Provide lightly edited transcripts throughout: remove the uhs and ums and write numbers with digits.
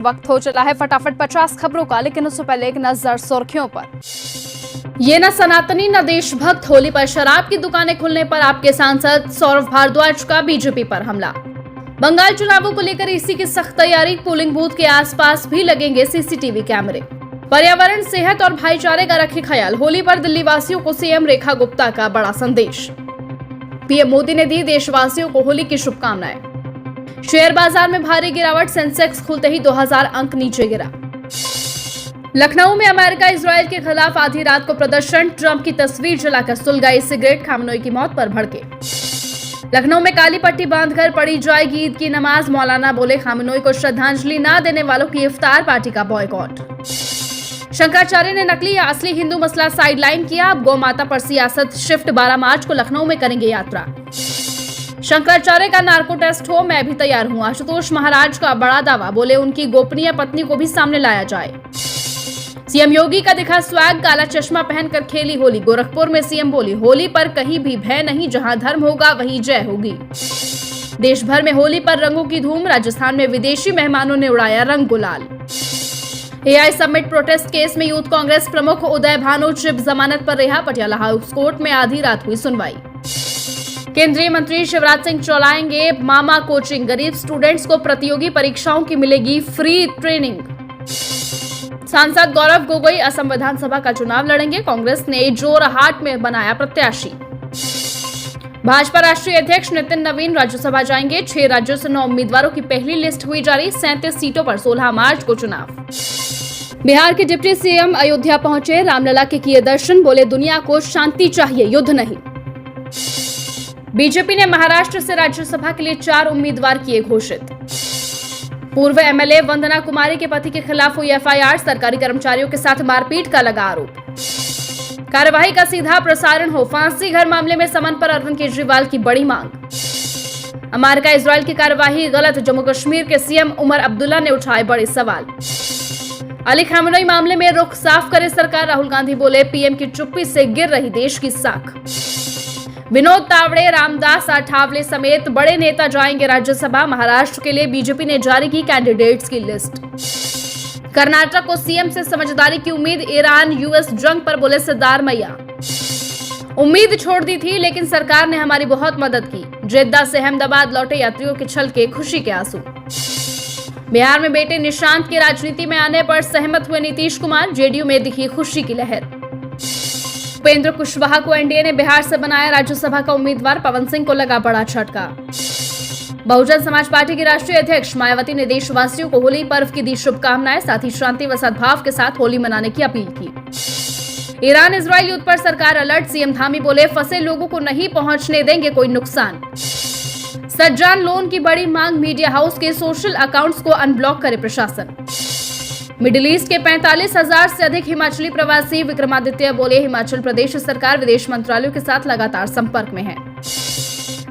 वक्त हो चला है फटाफट 50 खबरों का, लेकिन उससे पहले एक नजर सुर्खियों पर। ये न सनातनी न देशभक्त, होली पर शराब की दुकानें खुलने पर आपके सांसद सौरभ भारद्वाज का बीजेपी पर हमला। बंगाल चुनावों को लेकर इसी की सख्त तैयारी, पोलिंग बूथ के आसपास भी लगेंगे सीसीटीवी कैमरे। पर्यावरण, सेहत और भाईचारे का रखे ख्याल, होली पर दिल्ली वासियों को सीएम रेखा गुप्ता का बड़ा संदेश। पीएम मोदी ने दी देशवासियों को होली की शुभकामनाएं। शेयर बाजार में भारी गिरावट, सेंसेक्स खुलते ही 2000 अंक नीचे गिरा। लखनऊ में अमेरिका इजरायल के खिलाफ आधी रात को प्रदर्शन, ट्रंप की तस्वीर जलाकर सुलगाई सिगरेट, खामनोई की मौत पर भड़के। लखनऊ में काली पट्टी बांधकर पढ़ी जाएगी ईद की नमाज, मौलाना बोले खामनोई को श्रद्धांजलि न देने वालों की इफ्तार पार्टी का बॉयकॉट। शंकराचार्य ने नकली या असली हिंदू मसला साइडलाइन किया, अब गौ माता पर सियासत शिफ्ट, 12 मार्च को लखनऊ में करेंगे यात्रा। शंकराचार्य का नार्को टेस्ट हो, मैं भी तैयार हूं, आशुतोष महाराज का बड़ा दावा, बोले उनकी गोपनीय पत्नी को भी सामने लाया जाए। सीएम योगी का दिखा स्वैग, काला चश्मा पहनकर खेली होली, गोरखपुर में सीएम बोली होली पर कहीं भी भय नहीं, जहां धर्म होगा वहीं जय होगी। देश भर में होली पर रंगों की धूम, राजस्थान में विदेशी मेहमानों ने उड़ाया रंग गुलाल। एआई समिट प्रोटेस्ट केस में यूथ कांग्रेस प्रमुख उदय भानु चिप जमानत पर रिहा, पटियाला हाउस कोर्ट में आधी रात हुई सुनवाई। केंद्रीय मंत्री शिवराज सिंह चलाएंगे मामा कोचिंग, गरीब स्टूडेंट्स को प्रतियोगी परीक्षाओं की मिलेगी फ्री ट्रेनिंग। सांसद गौरव गोगोई असम विधानसभा का चुनाव लड़ेंगे, कांग्रेस ने जोरहाट में बनाया प्रत्याशी। भाजपा राष्ट्रीय अध्यक्ष नितिन नवीन राज्यसभा जाएंगे, 6 राज्यों से 9 उम्मीदवारों की पहली लिस्ट हुई जारी, 37 सीटों पर 16 मार्च को चुनाव। बिहार के डिप्टी सीएम अयोध्या पहुंचे, रामलला के किए दर्शन, बोले दुनिया को शांति चाहिए, युद्ध नहीं। बीजेपी ने महाराष्ट्र से राज्यसभा के लिए 4 उम्मीदवार किए घोषित। पूर्व एमएलए वंदना कुमारी के पति के खिलाफ हुई एफआईआर, सरकारी कर्मचारियों के साथ मारपीट का लगा आरोप। कार्यवाही का सीधा प्रसारण हो, फांसी घर मामले में समन पर अरविंद केजरीवाल की बड़ी मांग। अमेरिका इजरायल की कार्यवाही गलत, जम्मू कश्मीर के सीएम उमर अब्दुल्ला ने उठाए बड़े सवाल। अली खामनोई मामले में रुख साफ करे सरकार, राहुल गांधी बोले पीएम की चुप्पी से गिर रही देश की साख। विनोद तावड़े, रामदास अठावले समेत बड़े नेता जाएंगे राज्यसभा, महाराष्ट्र के लिए बीजेपी ने जारी की कैंडिडेट्स की लिस्ट। कर्नाटक को सीएम से समझदारी की उम्मीद, ईरान यूएस जंग पर बोले सिद्धारमैया। उम्मीद छोड़ दी थी लेकिन सरकार ने हमारी बहुत मदद की, जेद्दा से अहमदाबाद लौटे यात्रियों के छलके खुशी के आंसू। बिहार में बेटे निशांत के राजनीति में आने पर सहमत हुए नीतीश कुमार, जेडीयू में दिखी खुशी की लहर। उपेंद्र कुशवाहा को एनडीए ने बिहार से बनाया राज्यसभा का उम्मीदवार, पवन सिंह को लगा बड़ा झटका। बहुजन समाज पार्टी की राष्ट्रीय अध्यक्ष मायावती ने देशवासियों को होली पर्व की दी शुभकामनाएं, साथ ही शांति व सद्भाव के साथ होली मनाने की अपील की। ईरान इजरायल युद्ध पर सरकार अलर्ट, सीएम धामी बोले फंसे लोगों को नहीं पहुंचने देंगे कोई नुकसान। सज्जान लोन की बड़ी मांग, मीडिया हाउस के सोशल अकाउंट्स को अनब्लॉक करे प्रशासन। मिडिल ईस्ट के 45,000 से अधिक हिमाचली प्रवासी, विक्रमादित्य बोले हिमाचल प्रदेश सरकार विदेश मंत्रालयों के साथ लगातार संपर्क में है।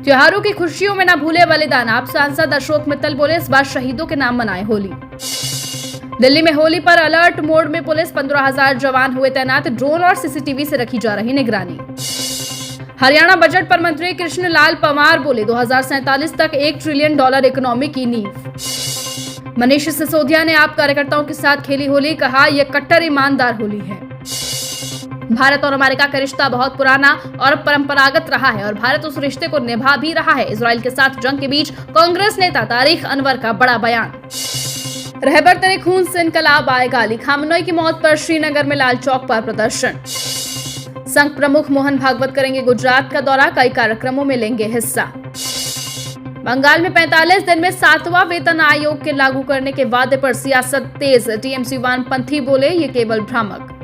त्योहारों की खुशियों में न भूले बलिदान, आप सांसद अशोक मित्तल बोले इस बार शहीदों के नाम मनाए होली। दिल्ली में होली पर अलर्ट मोड में पुलिस, 15,000 जवान हुए तैनात, ड्रोन और सीसीटीवी से रखी जा रही निगरानी। हरियाणा बजट पर मंत्री कृष्ण लाल पंवार बोले 2047 तक $1 ट्रिलियन इकोनॉमी की नींव। मनीष सिसोदिया ने आप कार्यकर्ताओं के साथ खेली होली, कहा यह कट्टर ईमानदार होली है। भारत और अमेरिका का रिश्ता बहुत पुराना और परंपरागत रहा है और भारत उस रिश्ते को निभा भी रहा है। इजरायल के साथ जंग के बीच कांग्रेस नेता तारिक अनवर का बड़ा बयान। रहबर तेरे खून से इनकलाब आएगा, अली खामनोई की मौत पर श्रीनगर में लाल चौक पर प्रदर्शन। संघ प्रमुख मोहन भागवत करेंगे गुजरात का दौरा, कई कार्यक्रमों में लेंगे हिस्सा। बंगाल में 45 दिन में 7वां वेतन आयोग के लागू करने के वादे पर सियासत तेज, टीएमसी वामपंथी बोले ये केवल भ्रामक।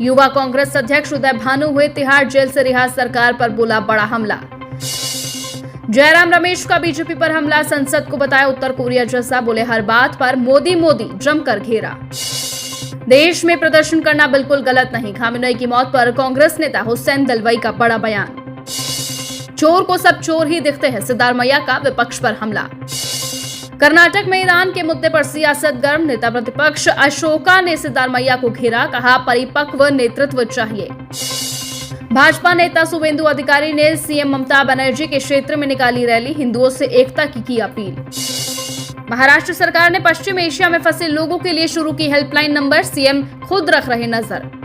युवा कांग्रेस अध्यक्ष उदय भानु हुए तिहाड़ जेल से रिहा, सरकार पर बोला बड़ा हमला। जयराम रमेश का बीजेपी पर हमला, संसद को बताया उत्तर कोरिया जैसा, बोले हर बात पर मोदी मोदी, जमकर घेरा। देश में प्रदर्शन करना बिल्कुल गलत नहीं, खामनोई की मौत पर कांग्रेस नेता हुसैन दलवाई का बड़ा बयान। चोर को सब चोर ही दिखते हैं, सिद्धारमैया का विपक्ष पर हमला। कर्नाटक में ईरान के मुद्दे पर सियासत गर्म, नेता प्रतिपक्ष अशोका ने सिद्धारमैया को घेरा, कहा परिपक्व नेतृत्व चाहिए। भाजपा नेता शुभेंदु अधिकारी ने सीएम ममता बनर्जी के क्षेत्र में निकाली रैली, हिंदुओं से एकता की अपील। महाराष्ट्र सरकार ने पश्चिम एशिया में फंसे लोगों के लिए शुरू की हेल्पलाइन नंबर, सीएम खुद रख रहे नजर।